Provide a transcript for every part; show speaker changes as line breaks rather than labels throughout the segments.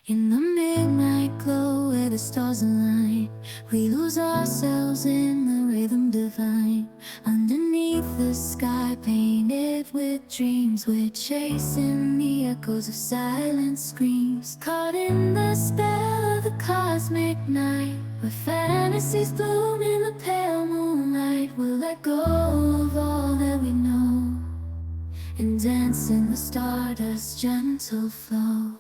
In the midnight glow where the stars align, we lose ourselves in the rhythm divine. Underneath the sky painted with dreams, we're chasing the echoes of silent screams. Caught in the spell of the cosmic night, where fantasies bloom in the pale moonlight. We'll let go of all that we know and dance in the stardust's gentle flow.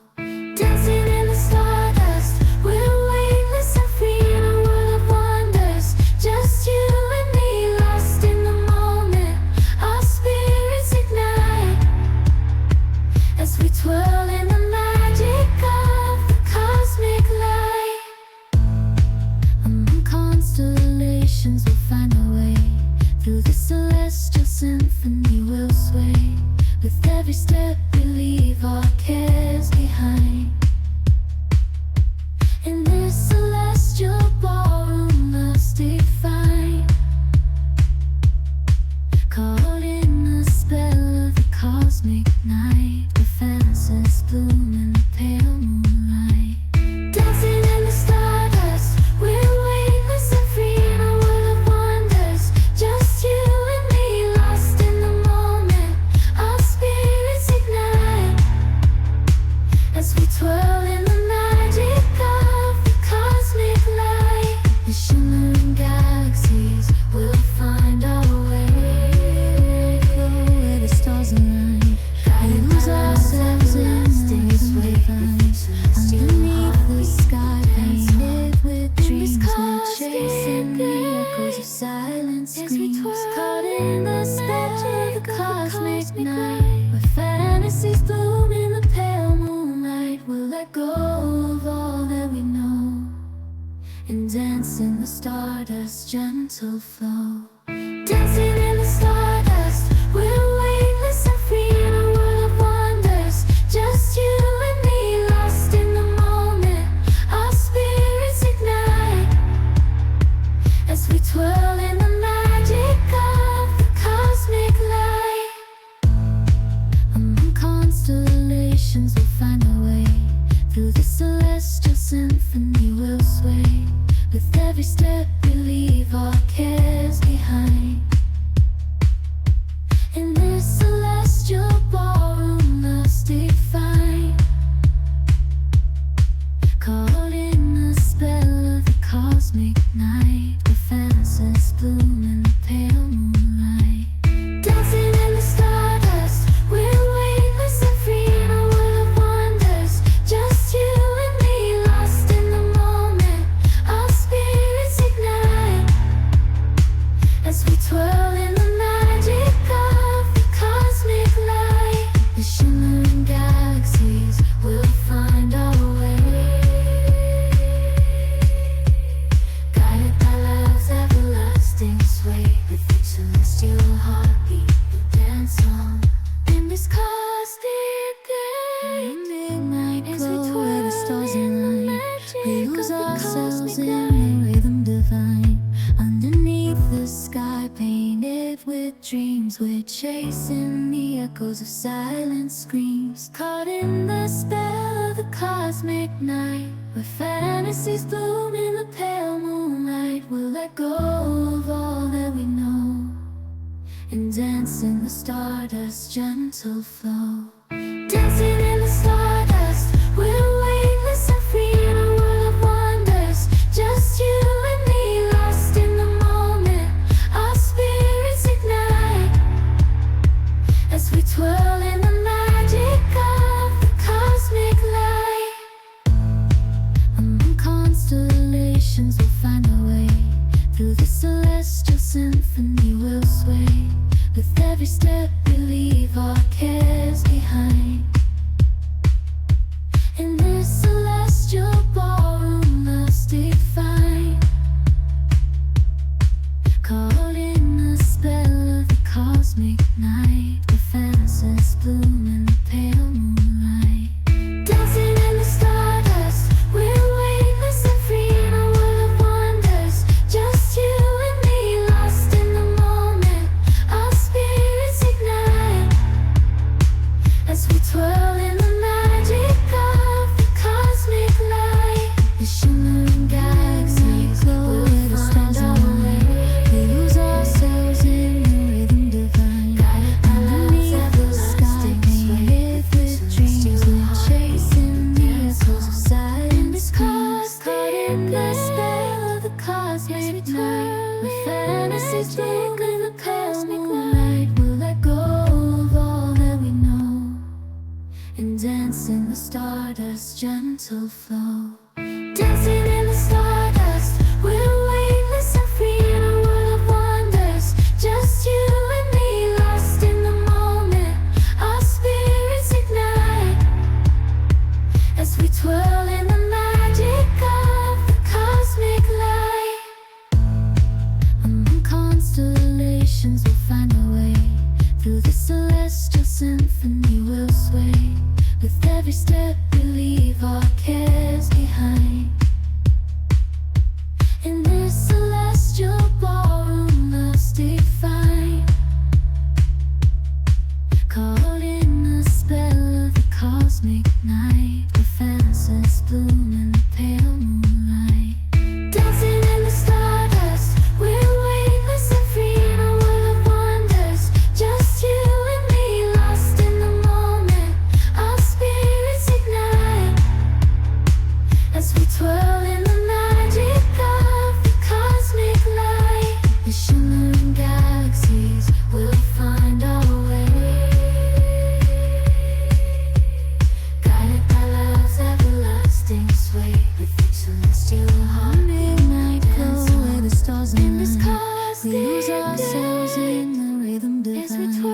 Dancing in the stardust, we're weightless and free in a world of wonders. Just you and me, lost in the moment. Our spirits ignite as we twirl in the magic of the cosmic light. Among constellations, we'll find our way. Through the celestial symphony, we'll sway. With every step we leave our cares behind. In this celestial ballroom, love's defined. Caught in the spell of the cosmic night, where fantasies bloom in the pale moonlight. Dancing in the stardust, we're weightless and free in a world of wonders. Just you and me, lost in the moment. Our spirits ignite as we twirl in the magic of the cosmic light. The shimmering galaxies will find our way. Where the stars align, we lose ourselves in this wave. Underneath the sky painted with dreams, we're chasing the echoes of silent screams. Caught in the spell of the cosmic night, where fantasies bloom in the pale moonlight. We'll let go of all that we know and dance in the stardust's gentle flow. Dancing in the stardust, we're weightless and free in a world of wonders. Just you and me, lost in the moment. Our spirits ignite as we twirl in the magic of the cosmic light. Among constellations, we'll find our way. Through the celestial symphony, we'll sway. With every step we leave our cares behind. In this celestial ballroom, love's defined. Caught in the spell of the cosmic night, where fantasies bloom in the pale moonlight. Dancing in the stardust, we're weightless and free in a world of wonders. Just you and me, lost in the moment. Our spirits ignite as we twirl in the magic of the cosmic light. The shimmering galaxies will find our way. Guided by love's everlasting sway, with each celestial heartbeat we dance on in this cosmic gate. Midnight as we twirl where the stars align, we lose ourselves in the rhythm divine. Underneath the sky painted with dreams, we're chasing the echoes of silent screams. Caught in the spell of the cosmic night, where fantasies bloom in the pale moonlight. We'll let go of all that we know and dance in the stardust's gentle flow. Dancing in the stardust, we're weightless and free in a world of wonders. Just you and me, lost in the moment. Our spirits ignite as we twirl in the magic of the cosmic light. Among constellations, we'll find our way. Through the celestial symphony, we'll sway. With every step we leave our cares behind. In this celestial ballroom, love's defined. Caught in the spell of the cosmic night, where fantasies bloom in the pale moonlight. Dancing in the stardust, we're weightless and free in a world of wonders. Just you and me, lost in the moment. Our spirits ignite fantasies bloom in the cosmic light. We'll let go of all that we know and dance in the stardust, gentle flow. Dancing in the stardust, we're weightless and free in a world of wonders. Just you and me, lost in the moment. Our spirits ignite as we twirl in the magic of the cosmic light. Among constellations we'll find our way. Through the celestial symphony we'll sway. With every step we leave our cares behind. In this celestial ballroom love's defined. Caught in the spell of the cosmic night, where fantasies bloom in the pale moonlight. Dancing in the stardust, we're weightless and free in a world of wonders. Just you and me, lost in the moment. Our spirits ignite as we twirl in the magic of the cosmic light. The shimmering galaxies will find our way, guided by love's everlasting sway. With each celestial harmonic night glow, where the stars in this cosmic we lose ourselves in the rhythm divine.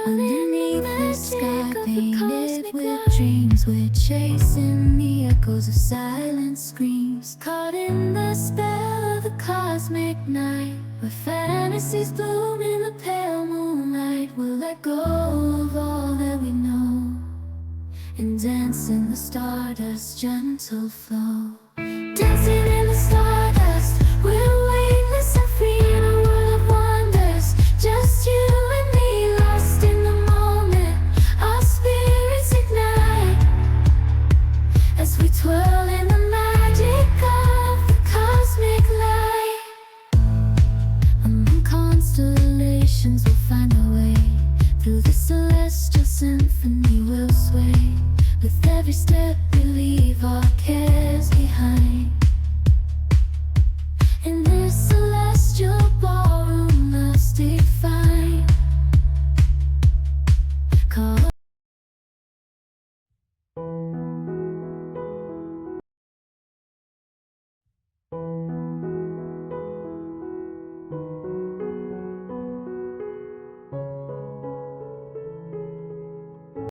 Underneath the sky painted with dreams, we're chasing the echoes of silent screams. Caught in the spell of the cosmic night, where fantasies bloom in the pale moonlight. We'll let go of all that we know and dance in the stardust, gentle flow. Dancing in the stardust, we're weightless and free in a world of wonders. Just you and me, lost in the moment. Our spirits ignite as we twirl in the